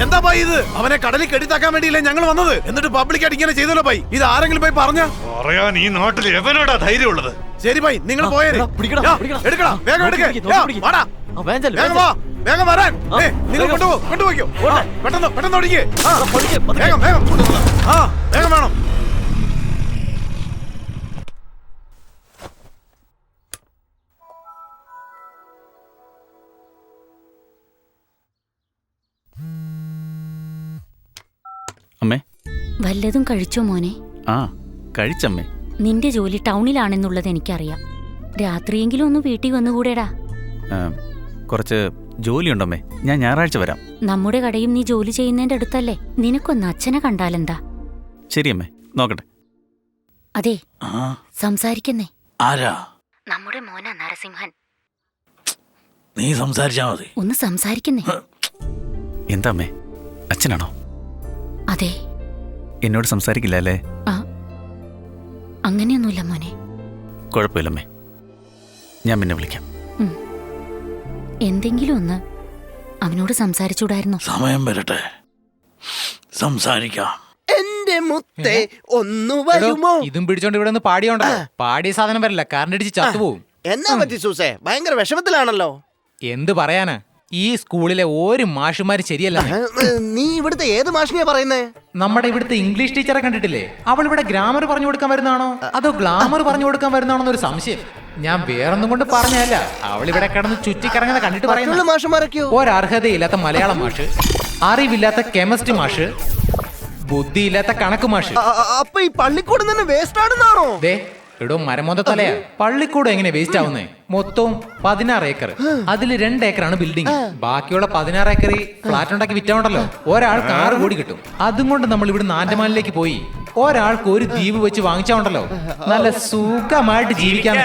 എന്താ പൈ ഇത്? അവനെ കടലിൽ കെട്ടിത്താക്കാൻ വേണ്ടിയില്ലേ ഞങ്ങൾ വന്നത്? എന്നിട്ട് പബ്ലിക്കായിട്ട് ഇങ്ങനെ ചെയ്തല്ലോ പൈ. ഇത് ആരെങ്കിലും പോയി പറഞ്ഞ പറയാൻ ഈ നാട്ടിൽ എവനോടാ ധൈര്യമുള്ളത്? ശരി പൈ, നിങ്ങൾ പോയേ. എടുക്കണം, വേഗം എടുക്കേ. വേഗം വരാൻ. നിങ്ങൾ കൊണ്ടുപോയിക്കോ. പെട്ടെന്ന് ഓടിക്കേ. വേഗം വേഗം വേണം. അമ്മേ, വല്ലതും കഴിച്ചോ മോനെ? ആ കഴിച്ചമ്മേ. നിന്റെ ജോലി ടൗണിലാണെന്നുള്ളത് എനിക്കറിയാം. രാത്രിയെങ്കിലും ഒന്ന് വീട്ടിൽ വന്നുകൂടെടാ? കുറച്ച് ജോലിയുണ്ടമ്മേ, ഞാൻ ഞായറാഴ്ച വരാം. നമ്മുടെ കടയും നീ ജോലി ചെയ്യുന്നതിന്റെ അടുത്തല്ലേ? നിനക്കൊന്ന് അച്ഛനെ കണ്ടാലെന്താ? ശരി അമ്മേ, നോക്കട്ടെ. അതെ, സംസാരിക്കുന്നേ. ആരാ? നമ്മുടെ മോനാ നരസിംഹൻ. നീ സംസാരിച്ചാ മതി. ഒന്ന് സംസാരിക്കുന്നേ. എന്താ അമ്മേ, അച്ഛനാണോ? അതെ. എന്നോട് സംസാരിക്കില്ല അല്ലേ? അങ്ങനെയൊന്നുമില്ല മോനെ. കുഴപ്പമില്ലമ്മേ, ഞാൻ പിന്നെ വിളിക്കാം. എന്തെങ്കിലും ഒന്ന് അവനോട് സംസാരിച്ചൂടായിരുന്നോ? സമയം വരട്ടെ, സംസാരിക്കാം. എന്റെ മുത്തേ ഒന്നു വരുമോ? ഇതും പിടിച്ചോണ്ട് ഇവിടെ നിന്ന് പാടിയോണ്ടോ? പാടിയ സാധനം വരില്ല, കാരണം അടിച്ച് ചത്തുപോകും. എന്നാ പറ്റി സൂസേ? ഭയങ്കര വിഷമത്തിലാണല്ലോ. എന്ത് പറയാനാ, ഈ സ്കൂളിലെ ഒരു മാഷുമാര് ശരിയല്ല. നീ ഇവിടുത്തെ ഏത് മാഷിനെയാ പറയുന്നേ? നമ്മുടെ ഇവിടുത്തെ ഇംഗ്ലീഷ് ടീച്ചറെ കണ്ടിട്ടില്ലേ? അവൾ ഇവിടെ ഗ്രാമർ പറഞ്ഞു കൊടുക്കാൻ വരുന്നതാണോ അതോ ഗ്ലാമർ പറഞ്ഞു കൊടുക്കാൻ വരുന്നതാണോ എന്നൊരു സംശയം. ഞാൻ വേറൊന്നും കൊണ്ട് പറഞ്ഞല്ല, അവൾ ഇവിടെ കിടന്ന് ചുറ്റിക്കറങ്ങുന്ന കണ്ടിട്ട് പറയുന്ന മാഷന്മാരൊക്കെയോ? ഒരർഹതയില്ലാത്ത മലയാളം മാഷ്, അറിവില്ലാത്ത കെമിസ്ട്രി മാഷ്, ബുദ്ധിയില്ലാത്ത കണക്ക് മാഷ്. അപ്പൊ ഈ പള്ളിക്കൂടം തന്നെ വേസ്റ്റ് ആണെന്നാണോ? ദേ എടോ മരമൊന്ത തലയാ, പള്ളിക്കൂടം എങ്ങനെ വേസ്റ്റ് ആവുന്നേ? മൊത്തവും 16 ഏക്കർ, അതിൽ 2 ഏക്കറാണ് ബിൽഡിംഗ്. ബാക്കിയുള്ള 16 ഏക്കറിൽ ഫ്ലാറ്റ് ഉണ്ടാക്കി വിറ്റാണ്ടല്ലോ, ഒരാൾക്ക് 6 കോടി കിട്ടും. അതും കൊണ്ട് നമ്മൾ ഇവിടെ ആൻഡമാനിലേക്ക് പോയി ഒരാൾക്ക് ഒരു ദ്വീപ് വെച്ച് വാങ്ങിച്ചോണ്ടല്ലോ, നല്ല സുഖമായിട്ട് ജീവിക്കാൻ.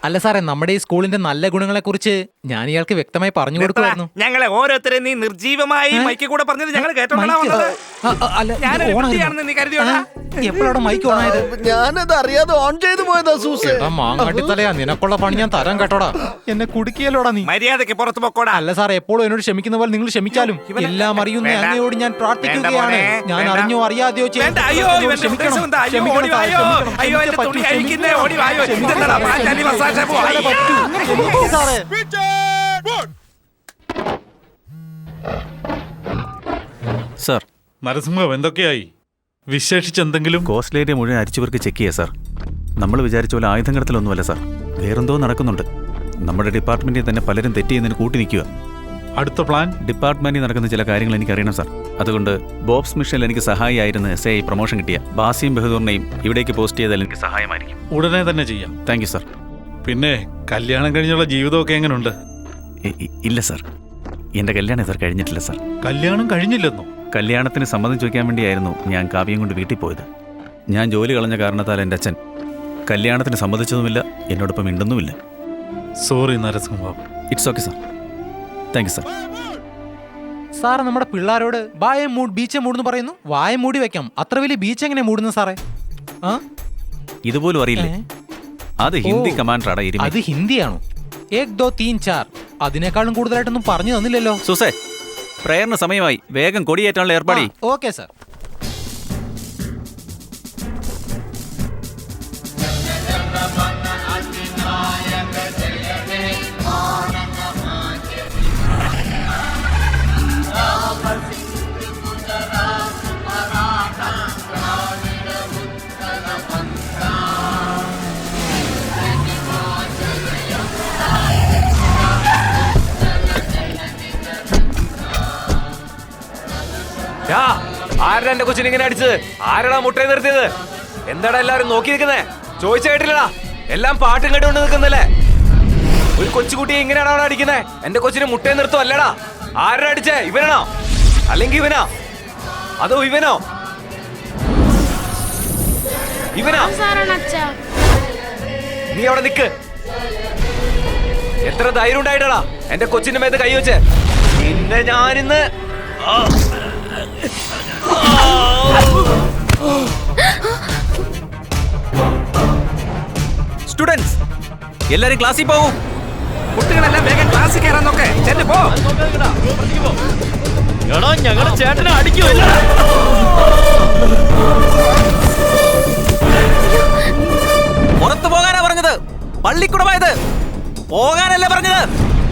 അല്ല സാറേ, നമ്മുടെ ഈ സ്കൂളിന്റെ നല്ല ഗുണങ്ങളെ കുറിച്ച് ഞാൻ ഇയാൾക്ക് വ്യക്തമായി പറഞ്ഞു കൊടുക്കുമായിരുന്നു. ഞങ്ങളെ ഓരോരുത്തരെ നീ നിർജീവമായി മൈക്ക് കൂടെ പറഞ്ഞത് ഞങ്ങൾ എപ്പോഴാണ് മൈക്ക് ഓണായത്? ഞാനത് അറിയാതെ ഓൺ ചെയ്തു പോയതാ സൂസേ. മാങ്ങാട്ടിത്തലയാ, നിനക്കുള്ള പണി ഞാൻ തരാൻ കേട്ടോടാ. എന്നെ കുടുക്കിയല്ലോടാ നീ. മര്യാദക്ക് പുറത്തു പോക്കോടാ. അല്ല സാർ, എപ്പോഴും എന്നോട് ക്ഷമിക്കുന്ന പോലെ നിങ്ങൾ ക്ഷമിച്ചാലും എല്ലാം അറിയുന്ന അങ്ങയോട് ഞാൻ പ്രാർത്ഥിക്കുകയാണ്. ഞാൻ അറിഞ്ഞോ അറിയാതെയോ സാർ, നരസിംഹം എന്തൊക്കെയായി? വിശേഷിച്ചെന്തെങ്കിലും? കോസ്റ്റൽ ഏരിയ മുഴുവൻ അരിച്ചുവർക്ക് ചെക്ക് ചെയ്യാം സാർ. നമ്മൾ വിചാരിച്ച പോലെ ആയുധം കടത്തലൊന്നുമല്ല സാർ, വേറെന്തോ നടക്കുന്നുണ്ട്. നമ്മുടെ ഡിപ്പാർട്ട്മെന്റിൽ തന്നെ പലരും തെറ്റ് ചെയ്യുന്നതിന് കൂട്ടി നിൽക്കുക. അടുത്ത പ്ലാൻ? ഡിപ്പാർട്ട്മെന്റിൽ നടക്കുന്ന ചില കാര്യങ്ങൾ എനിക്കറിയണം സാർ. അതുകൊണ്ട് ബോബ്സ് മിഷനിൽ എനിക്ക് സഹായിയായിരുന്നു SI പ്രൊമോഷൻ കിട്ടിയ ബാസിയും ബഹദൂറിനെയും ഇവിടേക്ക് പോസ്റ്റ് ചെയ്താൽ എനിക്ക് സഹായമായിരിക്കും. ഉടനെ തന്നെ ചെയ്യാം. Thank you sir. പിന്നെ കല്യാണം കഴിഞ്ഞുള്ള ജീവിതമൊക്കെ എങ്ങനെയുണ്ട്? ഇല്ല സാർ, എൻ്റെ കല്യാണം സാർ കഴിഞ്ഞിട്ടില്ല സാർ. കല്യാണം കഴിഞ്ഞില്ലെന്നോ? കല്യാണത്തിന് സമ്മതം ചോദിക്കാൻ വേണ്ടിയായിരുന്നു ഞാൻ കാവ്യം കൊണ്ട് വീട്ടിൽ പോയത്. ഞാൻ ജോലി കളഞ്ഞ കാരണത്താൽ എൻ്റെ അച്ഛൻ കല്യാണത്തിന് സമ്മതിച്ചതുമില്ല, എന്നോടൊപ്പം മിണ്ടുന്നുമില്ല. Sorry Narasimham. It's okay sir. Thank you sir. Sir, നമ്മുടെ പിള്ളേരോട് ബായെ മൂട് ബീച്ചെ മൂടെന്ന് പറയുന്നു, വായ മൂടി വെക്കാം. അത്ര വലിയ ബീച്ച് എങ്ങനെ മൂടുന്നു സാറേ? ഇതുപോലും അറിയില്ലേ? അത് ഹിന്ദി കമാൻഡറാടാ. അത് ഹിന്ദിയാണോ? 1 2 3 4 അതിനേക്കാളും കൂടുതലായിട്ടൊന്നും പറഞ്ഞു തന്നില്ലല്ലോ. സുസേ, പ്രേയറിന് സമയമായി, വേഗം കൊടിയേറ്റാനുള്ള ഏർപ്പാടി. Okay sir. ആരാ എന്റെ കൊച്ചിനെ ഇങ്ങനെ അടിച്ചത്? ആരാടാ മുട്ടയെ നിർത്തിയത്? എന്താടാ എല്ലാരും നോക്കി നിൽക്കുന്നേ? ചോദിച്ച കേട്ടില്ലടാ, എല്ലാം പാട്ടും കേട്ടുകൊണ്ട് നിൽക്കുന്നല്ലേ? ഒരു കൊച്ചുകുട്ടിയെ ഇങ്ങനെയാണോ അവിടെ അടിക്കുന്നേ? എന്റെ കൊച്ചിനെ മുട്ടയെ നിർത്തും അല്ലടാ. ആരാ അടിച്ചേ? ഇവനാണോ അല്ലെങ്കിൽ ഇവനാ? അതോ ഇവനോ? ഇവനാ? നീ അവിടെ നിക്ക്. എത്ര ധൈര്യം ഉണ്ടായിട്ടാ എന്റെ കൊച്ചിന്റെ മേത്ത് കൈ വെച്ച്? പിന്നെ ഞാനിന്ന് സ്റ്റുഡൻസ് എല്ലാരും ക്ലാസ്സിൽ പോകൂ. കുട്ടികളെല്ലാം വേഗം ക്ലാസ്സിൽ കയറാൻ നോക്കേ. ചേട്ടനെ അടിക്കുമല്ല. പുറത്തു പോകാനാ പറഞ്ഞത്, പള്ളിക്കുടമായത് പോകാനല്ലേ പറഞ്ഞത്.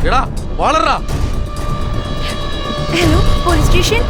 എടാ വളരാ. Hello police station.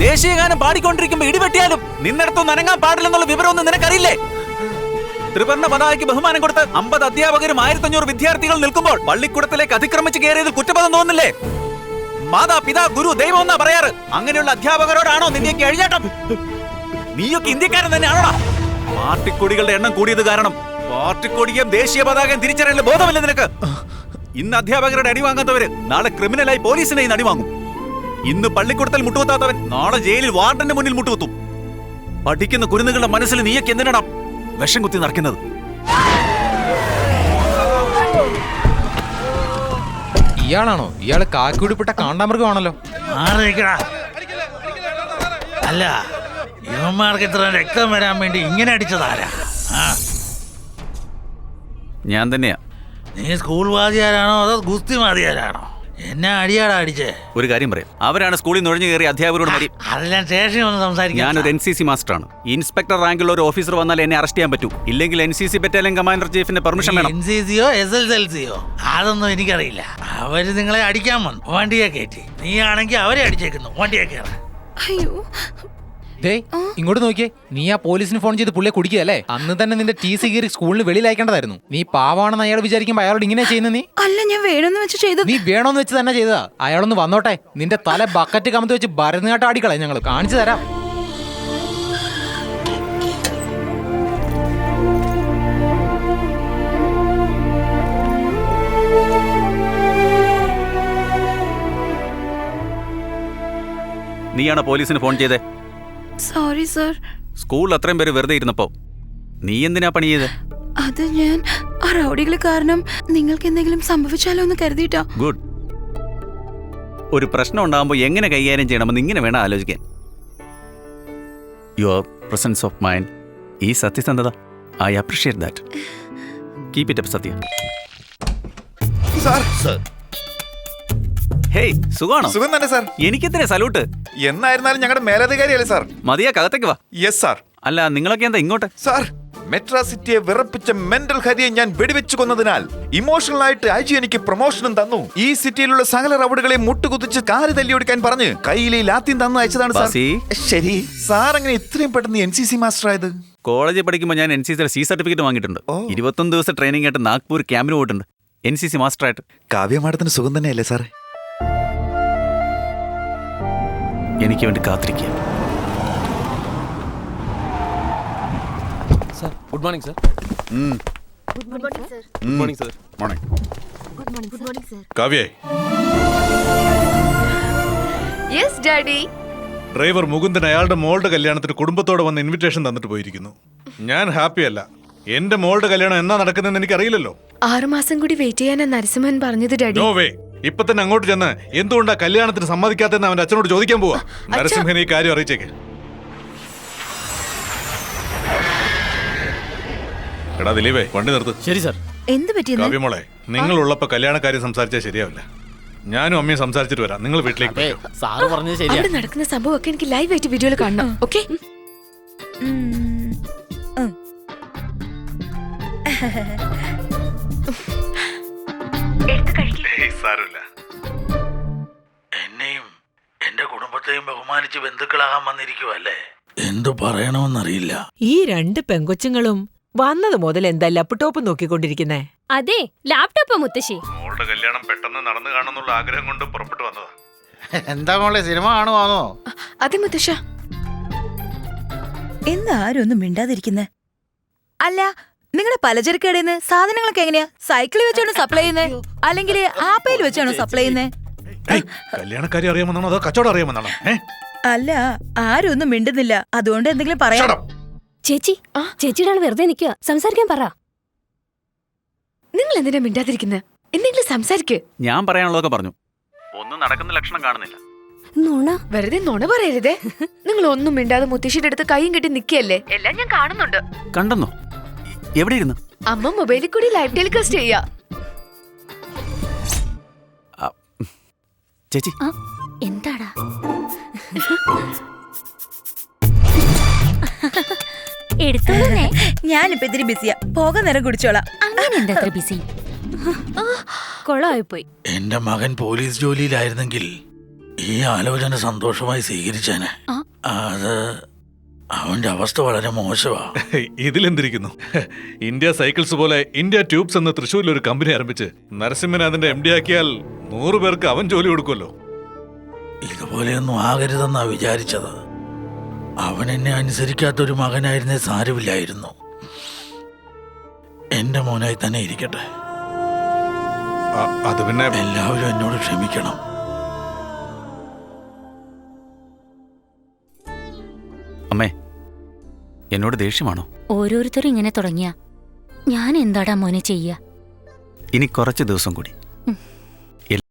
ദേശീയഗാനം പാടിക്കൊണ്ടിരിക്കുമ്പോ ഇടിവെട്ടിയാലും നിന്നിടത്തൊന്നും അനങ്ങാൻ പാടില്ലെന്നുള്ള വിവരമൊന്നും നിനക്കറിയില്ലേ? ത്രിവർണ്ണ പതാകയ്ക്ക് ബഹുമാനം കൊടുത്ത് 50 അധ്യാപകരും 1500 വിദ്യാർത്ഥികൾ നിൽക്കുമ്പോൾ പള്ളിക്കൂടത്തിലേക്ക് അതിക്രമിച്ച് കയറിയതിൽ കുറ്റബോധം തോന്നുന്നില്ലേ? മാതാ പിതാ ഗുരു ദൈവം എന്നാ പറയാറ്. അങ്ങനെയുള്ള അധ്യാപകരോടാണോ നിന്നെയൊക്കെ എഴുന്നേറ്റം? നീയൊക്കെ ഇന്ത്യക്കാരൻ തന്നെയാണോടാ? പാർട്ടിക്കൊടികളുടെ എണ്ണം കൂടിയത് കാരണം പാർട്ടിക്കൊടിയും ദേശീയ പതാകയും തിരിച്ചറിയാനുള്ള ബോധമില്ല നിനക്ക്. ഇന്ന് അധ്യാപകരുടെ അടി വാങ്ങാത്തവര് നാളെ ക്രിമിനലായി പോലീസിനെ അടി വാങ്ങും. ഇന്ന് പള്ളിക്കൂടത്തിൽ മുട്ടുകുത്താത്തവൻ നാളെ ജയിലിൽ വാർഡന്റെ മുന്നിൽ മുട്ടുകുത്തും. പഠിക്കുന്ന കുരുന്നുകളുടെ മനസ്സിൽ നീയൊക്കെ എന്തിനാടാ വിഷം കുത്തി നടക്കുന്നത്? ഇയാളാണോ? ഇയാള് കാക്കുടിപ്പെട്ട കാണ്ടാമൃഗമാണല്ലോ. അല്ല, ഇവന്മാർക്ക് ഇത്ര രക്തം വരാൻ വേണ്ടി ഇങ്ങനെ അടിച്ചതാരാ? ഞാൻ തന്നെയാ. നീ സ്കൂൾ വാദിയാരാണോ അതോ ഗുസ്തി വാദിയാരാണോ? എന്നെ അടിയാടാ അടിച്ചേ. ഒരു കാര്യം പറയാം, അവരാണ് സ്കൂളിൽ നുഴഞ്ഞു കയറി അധ്യാപകരോട് മതി. അതെല്ലാം സ്റ്റേഷനിൽ ഒന്ന് സംസാരിക്കാം. ഞാനൊരു NCC മാസ്റ്ററാണ്. ഇൻസ്പെക്ടർ റാങ്കിലുള്ള ഒരു ഓഫീസർ വന്നാൽ എന്നെ അറസ്റ്റ് ചെയ്യാൻ പറ്റൂ. ഇല്ലെങ്കിൽ NCC ബറ്റാലിയൻ കമാൻഡർ ചീഫിന്റെ പെർമിഷൻ വേണം. NCCയോ SSLCയോ അതൊന്നും എനിക്കറിയില്ല. അവര് നിങ്ങളെ അടിക്കാൻ വന്നു, വണ്ടിയെ കയറ്റി. നീ ആണെങ്കിൽ അവരെ അടിച്ചേക്കുന്നു, വണ്ടിയെ കയറാൻ. അയ്യോ ദേ ഇങ്ങോട്ട് നോക്കിയേ. നീ ആ പോലീസിന് ഫോൺ ചെയ്ത് പുള്ളിയെ കുടിക്കുകയല്ലേ? അന്ന് തന്നെ നിന്റെ TC കീറി സ്കൂളിന് വെളിയിൽ അയക്കേണ്ടതായിരുന്നു. നീ പാവാണെന്ന് അയാൾ വിചാരിക്കുമ്പോ അയാളോട് ഇങ്ങനെ ചെയ്യുന്ന നീ? അല്ല, ഞാൻ വേണമെന്ന് വെച്ച് ചെയ്തത്. നീ വേണോന്ന് വെച്ച് തന്നെ ചെയ്തതാ. അയാളൊന്ന് വന്നോട്ടെ, നിന്റെ തല ബക്കറ്റ് കമത്ത് വെച്ച് ഭരതനാട്ടം അടിക്കളെ ഞങ്ങൾ കാണിച്ചു തരാം. നീയാണോ പോലീസിന് ഫോൺ ചെയ്തേ? Sorry sir. സ്കൂളിൽ അത്രയും പേര് വെറുതെ ഇരുന്നപ്പോ നീ എന്തിനാ പണി ചെയ്ത്? അത് ഞാൻ ആ റൗഡികൾ കാരണം നിങ്ങൾക്ക് എന്തെങ്കിലും സംഭവിച്ചാലോ എന്ന് കരുതിയിട്ടാ. ഗുഡ്. ഒരു പ്രശ്നം ഉണ്ടാകുമ്പോൾ എങ്ങനെ കൈകാര്യം ചെയ്യണമെന്ന് ഇങ്ങനെ വേണം ആലോചിക്കാൻ. യുവർ പ്രസൻസ് ഓഫ് മൈൻഡ്, ഈ സത്യസന്ധത, I appreciate that. Keep it up Sathya. Hey, സുഖാണോ? സുഖം തന്നെ സാർ. എനിക്കെന്തിനാ സല്യൂട്ട്? എന്നായിരുന്നാലും ഞങ്ങളുടെ മേലധികാരിയല്ലേ സാർ? മതിയാ, കകത്തേക്ക് വാ. Yes sir. അല്ല, നിങ്ങളൊക്കെ എന്താ ഇങ്ങോട്ട്? സാർ, മെട്രാസിറ്റിയെ വിറപ്പിച്ച മെന്റൽ ഹരിയെ ഞാൻ വെടിവെച്ചു കൊന്നതിനാൽ ഇമോഷണൽ ആയിട്ട് IG എനിക്ക് പ്രൊമോഷനും തന്നു. ഈ സിറ്റിയിലുള്ള സകല റൗഡുകളെ മുട്ടുകുത്തിച്ച് കാല് തല്ലിയൊടിക്കാൻ പറഞ്ഞ് കയ്യിലെ ലാത്തിയും തന്നു അയച്ചതാണ് സാർ. ശരി സാർ, അങ്ങനെ ഇത്രയും പെട്ടെന്ന് NCC മാസ്റ്റർ ആയത്? കോളേജിൽ പഠിക്കുമ്പോൾ ഞാൻ NCCയുടെ C സർട്ടിഫിക്കറ്റ് വാങ്ങിയിട്ടുണ്ട്. 21 ദിവസം ട്രെയിനിങ് ആയിട്ട് നാഗ്പൂർ ക്യാമ്പിന് പോയിട്ടുണ്ട്. NCC മാസ്റ്റർ ആയിട്ട്. കാവ്യമാടത്തിന് സുഖം തന്നെയല്ലേ സാറേ? എനിക്ക് വേണ്ടി കാത്തിരിക്കുക. Good morning sir. കാവ്യേ, യെസ് ഡാഡി. ഡ്രൈവർ മുകുന്ദൻ അയാളുടെ മോളുടെ കല്യാണത്തിന് കുടുംബത്തോടെ വന്ന് ഇൻവിറ്റേഷൻ തന്നിട്ട് പോയിരിക്കുന്നു. ഞാൻ ഹാപ്പിയല്ല. എന്റെ മോളുടെ കല്യാണം എന്നാ നടക്കുന്നതെന്ന് എനിക്കറിയില്ലല്ലോ. 6 മാസം കൂടി വെയിറ്റ് ചെയ്യാനാ നരസിംഹൻ പറഞ്ഞത് ഡാഡി. No way. ഇപ്പൊ തന്നെ അങ്ങോട്ട് ചെന്ന് എന്തുകൊണ്ടാ കല്യാണത്തിന് സമ്മതിക്കാത്തെന്ന് അവന്റെ അച്ഛനോട് ചോദിക്കാൻ പോവാ. നരസിംഹൻ ഈ കാര്യം അറിയിച്ചേക്ക്. എടാ ദിലീപേ, വണ്ടി നിർത്ത്. ശരി സാർ. എന്ത് പറ്റിയെന്ന്? കാവ്യമോളെ, നിങ്ങളുള്ളപ്പോ കല്യാണക്കാര്യം സംസാരിച്ചാൽ ശരിയാവില്ല. ഞാനും അമ്മയും സംസാരിച്ചിട്ട് വരാം. നിങ്ങൾ വീട്ടിലേക്ക് പോയിക്കോ. സാറ് പറഞ്ഞത് ശരിയാ. അവിടെ നടക്കുന്ന സംഭവമൊക്കെ എനിക്ക് ലൈവ് ആയിട്ട് വീഡിയോയിൽ കാണണം. ഓക്കെ? ഏയ്, സാരമില്ല. എന്നെയും എന്റെ കുടുംബത്തെയും ബഹുമാനിച്ച് ബന്ധുക്കളാകാൻ വന്നിരിക്കുവല്ലേ? എന്തു പറയണമെന്നറിയില്ല. ഈ രണ്ട് പെങ്കൊച്ചുങ്ങളും വന്നത് മുതൽ എന്താ ലാപ്ടോപ്പ് നോക്കിക്കൊണ്ടിരിക്കുന്നേ? അതെ, ലാപ്ടോപ്പ് മുത്തശ്ശി. മോളുടെ കല്യാണം പെട്ടെന്ന് നടന്നു കാണുന്നുള്ള ആഗ്രഹം കൊണ്ട് പുറപ്പെട്ടു വന്നതാ. എന്താ മോളെ, സിനിമ കാണുവാന്നോ? അതെ മുത്തശ്ശ. എന്താ ആരും ഒന്നും മിണ്ടാതിരിക്കുന്നേ? അല്ല, നിങ്ങളുടെ പലചരക്ക് കടയിൽ നിന്ന് സാധനങ്ങളൊക്കെ എങ്ങനെയാ? സൈക്കിളിൽ വെച്ചാണോ സപ്ലൈ ചെയ്യുന്നേ, അല്ലെങ്കിൽ ആപ്പയിൽ വെച്ചാണോ സപ്ലൈ ചെയ്യുന്നേ? കല്യാണക്കാരി അറിയാമെന്നാണോ അതോ കച്ചവടം അറിയാമെന്നാണോ? അല്ല, ആരും ഒന്നും മിണ്ടുന്നില്ല. അതുകൊണ്ട് എന്തെങ്കിലും പറയാം. ചേച്ചി, ചേച്ചിയുടെ ആൾ വെറുതെ നിൽക്കുക, സംസാരിക്കാൻ പറ. നിങ്ങൾ എന്തിനാ മിണ്ടാതിരിക്കുന്നത്? എന്തെങ്കിലും സംസാരിക്ക്. ഞാൻ പറയാനുള്ളതൊക്കെ പറഞ്ഞു. ഒന്നും നടക്കുന്ന ലക്ഷണം കാണുന്നില്ല. നുണ. വെറുതെ നുണ പറയരുതേ. നിങ്ങൾ ഒന്നും മിണ്ടാതെ മുത്തശ്ശിയുടെ അടുത്ത് കൈയും കെട്ടി നിൽക്കുകയല്ലേ? എല്ലാം ഞാൻ കാണുന്നുണ്ട്. കണ്ടെന്നോ? എവിടെ ഇരുന്ന്? അമ്മ മൊബൈലിൽ കൂടി ലൈവ് ടെലികാസ്റ്റ് ചെയ്യാ. ചേച്ചി, എന്താടാ? എടുത്തോളൂന്നേ. ഞാനിപ്പോ ഇത്തിരി ബിസിയാ, പോകാൻ നേരം കുടിച്ചോളാം. അങ്ങനെ എന്താ അത്ര ബിസി? കൊളമായിപ്പോയി. എന്റെ മകൻ പോലീസ് ജോലിയിലായിരുന്നെങ്കിൽ ഈ ആലോചന സന്തോഷമായി സ്വീകരിച്ചേനെ. അത് അവന്റെ അവസ്ഥ വളരെ മോശമാ. ഇതിലെന്തിരിക്കുന്നു? ഇന്ത്യ സൈക്കിൾസ് പോലെ ഇന്ത്യ ട്യൂബ്സ് എന്ന തൃശ്ശൂരിൽ ഒരു കമ്പനി ആരംഭിച്ച് നരസിംഹൻ അതിന്റെ MD ആക്കിയാൽ 100 പേർക്ക് അവൻ ജോലി കൊടുക്കുമല്ലോ. ഇതുപോലെയൊന്നും ആകരുതെന്നാ വിചാരിച്ചത്. അവൻ എന്നെ അനുസരിക്കാത്തൊരു മകനായിരുന്നേ സാരമില്ലായിരുന്നു. എന്റെ മോനായി തന്നെ ഇരിക്കട്ടെ. അത് പിന്നെ എല്ലാവരും എന്നോട് ക്ഷമിക്കണം. അമ്മേ, എന്നോട് ദേഷ്യമാണോ? ഓരോരുത്തരും ഇങ്ങനെ തുടങ്ങിയ ഞാൻ എന്താടാ മോനെ ചെയ്യ? ഇനി കുറച്ച് ദിവസം കൂടി